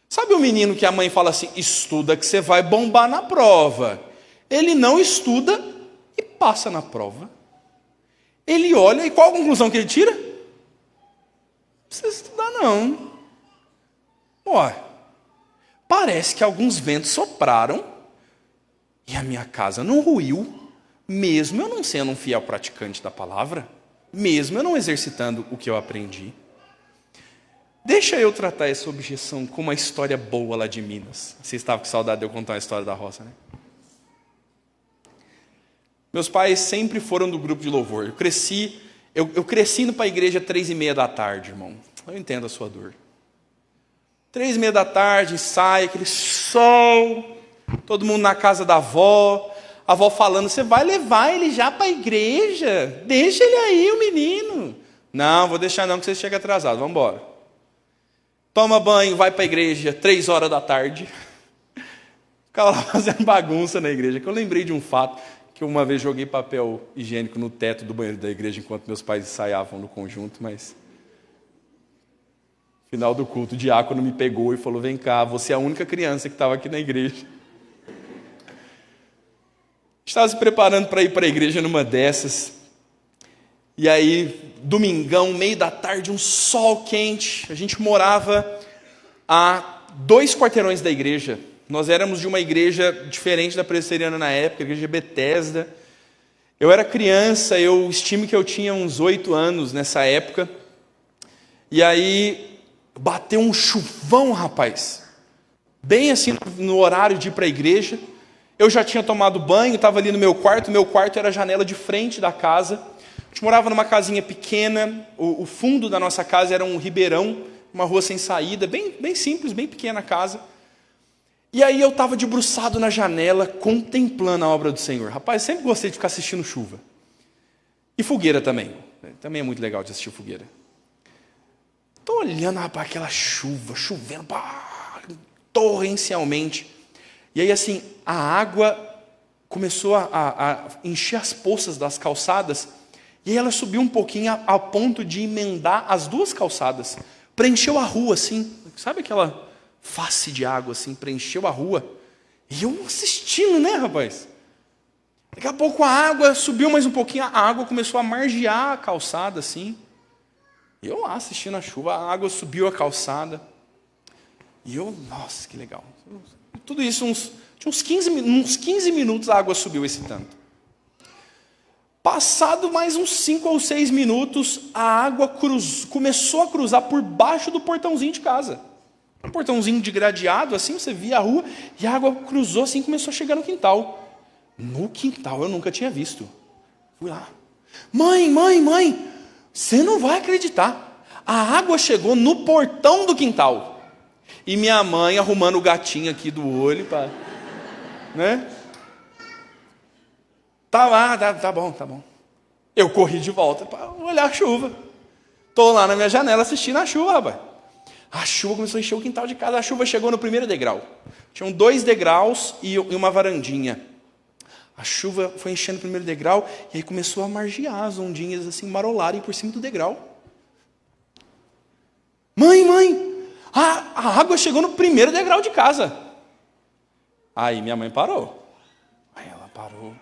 Sabe o menino que a mãe fala assim: estuda que você vai bombar na prova. ele não estuda e passa na prova. Ele olha e qual a conclusão que ele tira? Não precisa estudar não. Ó, parece que alguns ventos sopraram e a minha casa não ruiu, mesmo eu não sendo um fiel praticante da palavra, mesmo eu não exercitando o que eu aprendi. Deixa eu tratar essa objeção com uma história boa lá de Minas. Você estava com saudade de eu contar a história da roça, né? Meus pais sempre foram do grupo de louvor. Eu cresci indo para a igreja 3:30 da tarde, irmão. Eu entendo a sua dor. 3:30 da tarde, sai aquele sol, todo mundo na casa da avó, a avó falando, você vai levar ele já para a igreja? Deixa ele aí, o menino. Não, vou deixar não, que você chega atrasado, vamos embora. Toma banho, vai para a igreja, 3 horas da tarde. Ficava lá fazendo bagunça na igreja, que eu lembrei de um fato, que uma vez joguei papel higiênico no teto do banheiro da igreja, enquanto meus pais ensaiavam no conjunto, mas... no final do culto, o diácono me pegou e falou, vem cá, você é a única criança que estava aqui na igreja. Estava se preparando para ir para a igreja numa dessas, e aí, domingão, meio da tarde, um sol quente, a gente morava a 2 quarteirões da igreja. Nós éramos de uma igreja diferente da presbiteriana na época, a igreja Betesda. Eu era criança, eu estimo que eu tinha uns 8 anos nessa época, e aí bateu um chuvão, rapaz, bem assim no horário de ir para a igreja. Eu já tinha tomado banho, estava ali no meu quarto era a janela de frente da casa. A gente morava numa casinha pequena, o fundo da nossa casa era um ribeirão, uma rua sem saída, bem simples, bem pequena a casa. E aí eu estava debruçado na janela, contemplando a obra do Senhor. Rapaz, sempre gostei de ficar assistindo chuva. E fogueira também. Também é muito legal de assistir fogueira. Estou olhando, rapaz, aquela chuva, chovendo torrencialmente. E aí, assim, a água começou a encher as poças das calçadas, e aí ela subiu um pouquinho ao ponto de emendar as 2 calçadas. Preencheu a rua, assim, sabe aquela face de água, assim, preencheu a rua. E eu assistindo, né, rapaz? Daqui a pouco a água subiu mais um pouquinho, a água começou a margear a calçada, assim. E eu lá assistindo a chuva, a água subiu a calçada. E eu, nossa, que legal. Tudo isso, uns 15 minutos a água subiu esse tanto. Passado mais uns 5 ou 6 minutos, a água começou a cruzar por baixo do portãozinho de casa. Um portãozinho de gradeado, assim, você via a rua, e a água cruzou assim e começou a chegar no quintal. No quintal eu nunca tinha visto. Fui lá. Mãe, você não vai acreditar. A água chegou no portão do quintal. E minha mãe arrumando o gatinho aqui do olho, né? Tá lá, tá bom. Eu corri de volta para olhar a chuva. Tô lá na minha janela assistindo a chuva, rapaz. A chuva começou a encher o quintal de casa. A chuva chegou no primeiro degrau. Tinham 2 degraus e uma varandinha. A chuva foi enchendo o primeiro degrau e aí começou a margear as ondinhas assim, marolarem por cima do degrau. Mãe, a água chegou no primeiro degrau de casa. Aí minha mãe parou. Aí ela parou.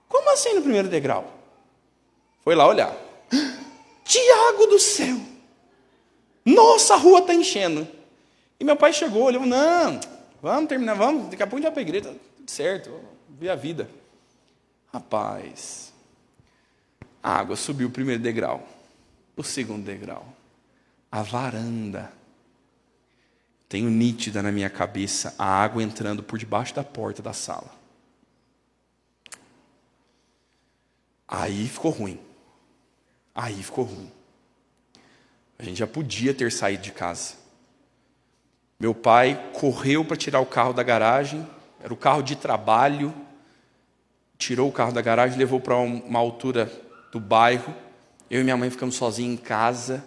Como assim no primeiro degrau? Foi lá olhar. Tiago do céu! Nossa, a rua está enchendo. E meu pai chegou, olhou, não, vamos terminar, daqui a pouco a gente vai para a igreja, tá tudo certo, ver a vida. Rapaz, a água subiu o primeiro degrau, o segundo degrau, a varanda. Tenho nítida na minha cabeça a água entrando por debaixo da porta da sala. Aí ficou ruim. A gente já podia ter saído de casa. Meu pai correu para tirar o carro da garagem, era o carro de trabalho, tirou o carro da garagem, levou para uma altura do bairro. Eu e minha mãe ficamos sozinhos em casa.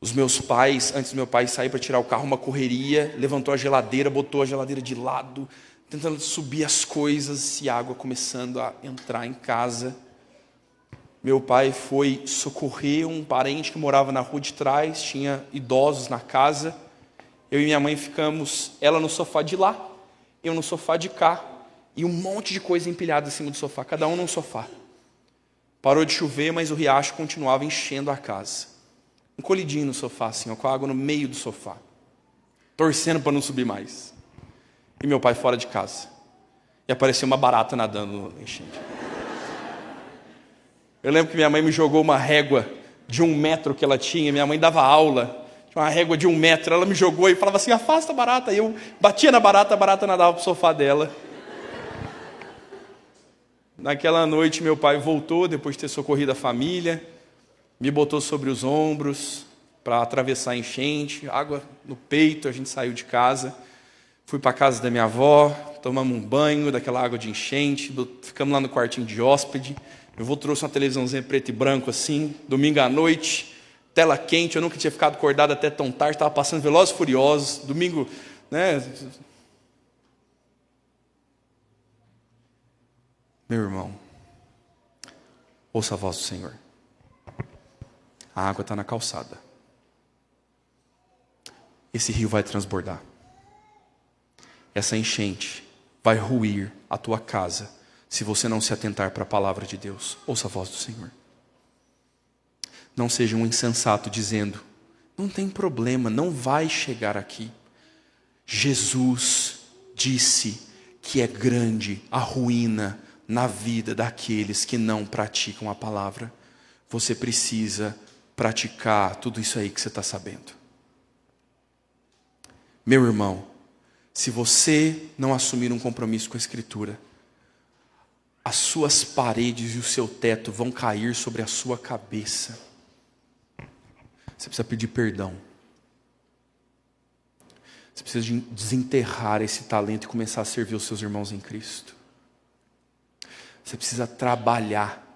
Os meus pais, antes do meu pai sair para tirar o carro, uma correria, levantou a geladeira, botou a geladeira de lado, tentando subir as coisas, e a água começando a entrar em casa. Meu pai foi socorrer um parente que morava na rua de trás, tinha idosos na casa. Eu e minha mãe ficamos, ela no sofá de lá, eu no sofá de cá. e um monte de coisa empilhada em cima do sofá, cada um num sofá. Parou de chover, mas o riacho continuava enchendo a casa. Encolhidinho no sofá, assim, ó, com a água no meio do sofá, torcendo para não subir mais. E meu pai fora de casa. E apareceu uma barata nadando na enchente. Eu lembro que minha mãe me jogou uma régua de 1 metro que ela tinha. Minha mãe dava aula, tinha uma régua de 1 metro. Ela me jogou e falava assim, afasta a barata. E eu batia na barata, a barata nadava para o sofá dela. Naquela noite, meu pai voltou, depois de ter socorrido a família, me botou sobre os ombros para atravessar a enchente, água no peito, a gente saiu de casa. Fui para a casa da minha avó, tomamos um banho daquela água de enchente, ficamos lá no quartinho de hóspede. Meu avô trouxe uma televisãozinha preto e branco assim, domingo à noite, tela quente, eu nunca tinha ficado acordado até tão tarde, estava passando Velozes e Furiosos, domingo, né? Meu irmão, ouça a voz do Senhor. A água está na calçada. Esse rio vai transbordar. Essa enchente vai ruir a tua casa se você não se atentar para a palavra de Deus. Ouça a voz do Senhor. Não seja um insensato dizendo, não tem problema, não vai chegar aqui. Jesus disse que é grande a ruína na vida daqueles que não praticam a palavra. Você precisa praticar tudo isso aí que você está sabendo. Meu irmão, se você não assumir um compromisso com a Escritura, as suas paredes e o seu teto vão cair sobre a sua cabeça. Você precisa pedir perdão. Você precisa desenterrar esse talento e começar a servir os seus irmãos em Cristo. Você precisa trabalhar.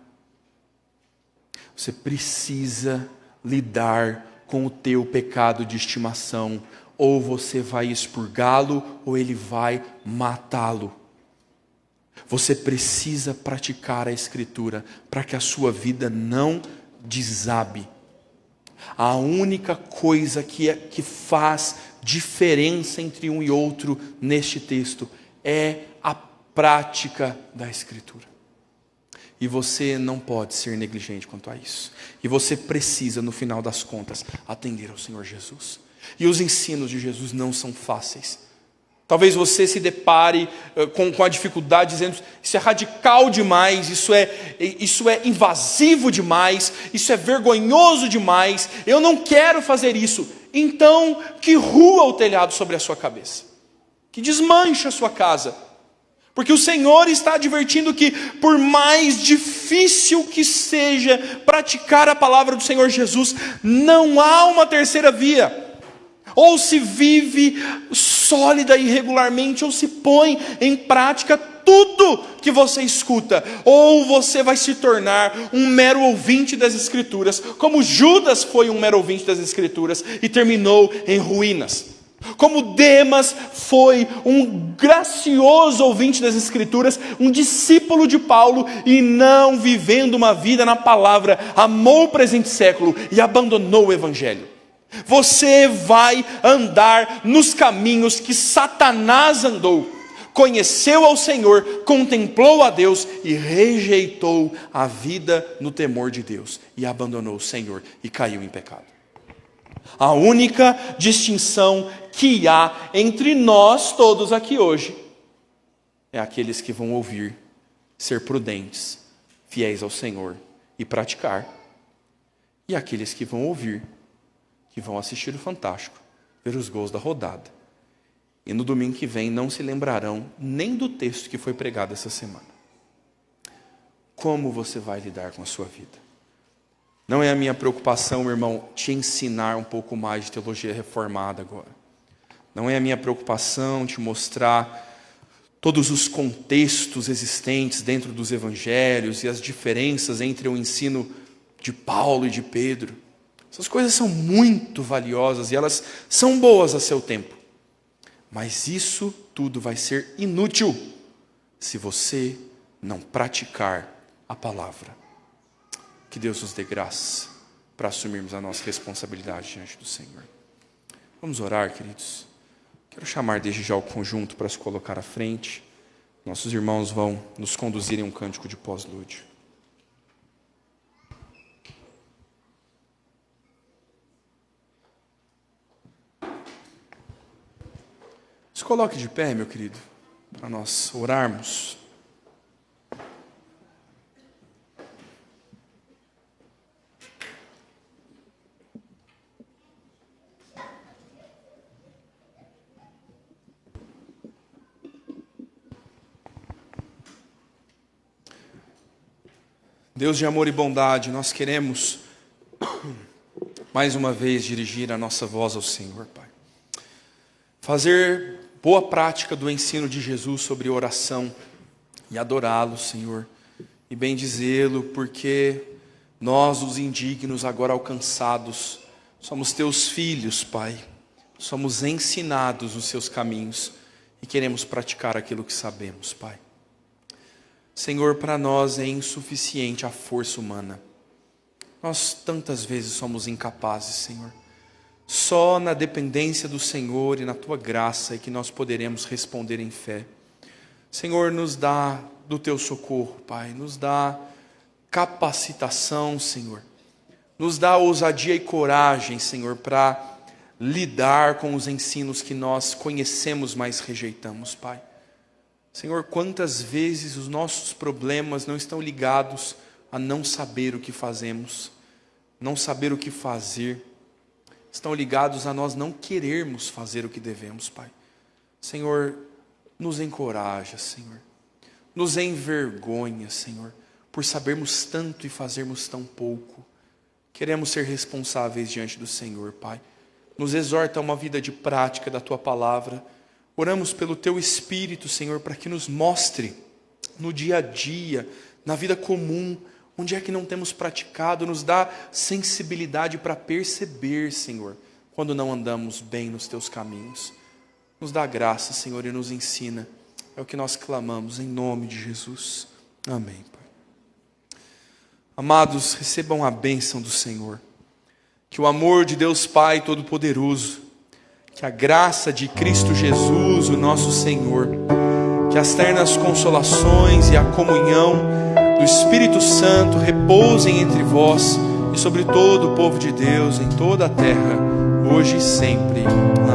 Você precisa lidar com o teu pecado de estimação. Ou você vai expurgá-lo, ou ele vai matá-lo. Você precisa praticar a Escritura para que a sua vida não desabe. A única coisa que faz diferença entre um e outro neste texto é a prática da Escritura. E você não pode ser negligente quanto a isso. E você precisa, no final das contas, atender ao Senhor Jesus. E os ensinos de Jesus não são fáceis. Talvez você se depare com a dificuldade dizendo, isso é radical demais, isso é invasivo demais, isso é vergonhoso demais, eu não quero fazer isso. Então, que rua o telhado sobre a sua cabeça, que desmanche a sua casa, porque o Senhor está advertindo que por mais difícil que seja praticar a palavra do Senhor Jesus, não há uma terceira via. Ou se vive sólida e regularmente, ou se põe em prática tudo que você escuta, ou você vai se tornar um mero ouvinte das Escrituras, como Judas foi um mero ouvinte das Escrituras e terminou em ruínas. Como Demas foi um gracioso ouvinte das Escrituras, um discípulo de Paulo e não vivendo uma vida na palavra, amou o presente século e abandonou o Evangelho. Você vai andar nos caminhos que Satanás andou. Conheceu ao Senhor, contemplou a Deus e rejeitou a vida no temor de Deus. E abandonou o Senhor e caiu em pecado. A única distinção que há entre nós todos aqui hoje é aqueles que vão ouvir, ser prudentes, fiéis ao Senhor e praticar. E aqueles que vão ouvir, que vão assistir o Fantástico, ver os gols da rodada. E no domingo que vem não se lembrarão nem do texto que foi pregado essa semana. Como você vai lidar com a sua vida? Não é a minha preocupação, meu irmão, te ensinar um pouco mais de teologia reformada agora. Não é a minha preocupação te mostrar todos os contextos existentes dentro dos evangelhos e as diferenças entre o ensino de Paulo e de Pedro. Essas coisas são muito valiosas e elas são boas a seu tempo. Mas isso tudo vai ser inútil se você não praticar a palavra. Que Deus nos dê graça para assumirmos a nossa responsabilidade diante do Senhor. Vamos orar, queridos. Quero chamar desde já o conjunto para se colocar à frente. Nossos irmãos vão nos conduzir em um cântico de pós-lúdio. Se coloque de pé, meu querido, para nós orarmos. Deus de amor e bondade, nós queremos mais uma vez dirigir a nossa voz ao Senhor, Pai. Fazer boa prática do ensino de Jesus sobre oração e adorá-lo, Senhor, e bendizê-lo, porque nós, os indignos, agora alcançados, somos teus filhos, Pai. Somos ensinados os seus caminhos e queremos praticar aquilo que sabemos, Pai. Senhor, para nós é insuficiente a força humana. Nós tantas vezes somos incapazes, Senhor. Só na dependência do Senhor e na Tua graça é que nós poderemos responder em fé. Senhor, nos dá do Teu socorro, Pai. Nos dá capacitação, Senhor. Nos dá ousadia e coragem, Senhor, para lidar com os ensinos que nós conhecemos, mas rejeitamos, Pai. Senhor, quantas vezes os nossos problemas não estão ligados a não saber o que fazemos, não saber o que fazer, estão ligados a nós não querermos fazer o que devemos, Pai. Senhor, nos encoraja, Senhor, nos envergonha, Senhor, por sabermos tanto e fazermos tão pouco. Queremos ser responsáveis diante do Senhor, Pai. Nos exorta a uma vida de prática da Tua palavra. Oramos pelo Teu Espírito, Senhor, para que nos mostre no dia a dia, na vida comum, onde é que não temos praticado, nos dá sensibilidade para perceber, Senhor, quando não andamos bem nos Teus caminhos. Nos dá graça, Senhor, e nos ensina. É o que nós clamamos em nome de Jesus. Amém, Pai. Amados, recebam a bênção do Senhor. Que o amor de Deus Pai Todo-Poderoso, que a graça de Cristo Jesus, o nosso Senhor, que as ternas consolações e a comunhão do Espírito Santo repousem entre vós e sobre todo o povo de Deus em toda a terra, hoje e sempre. Amém.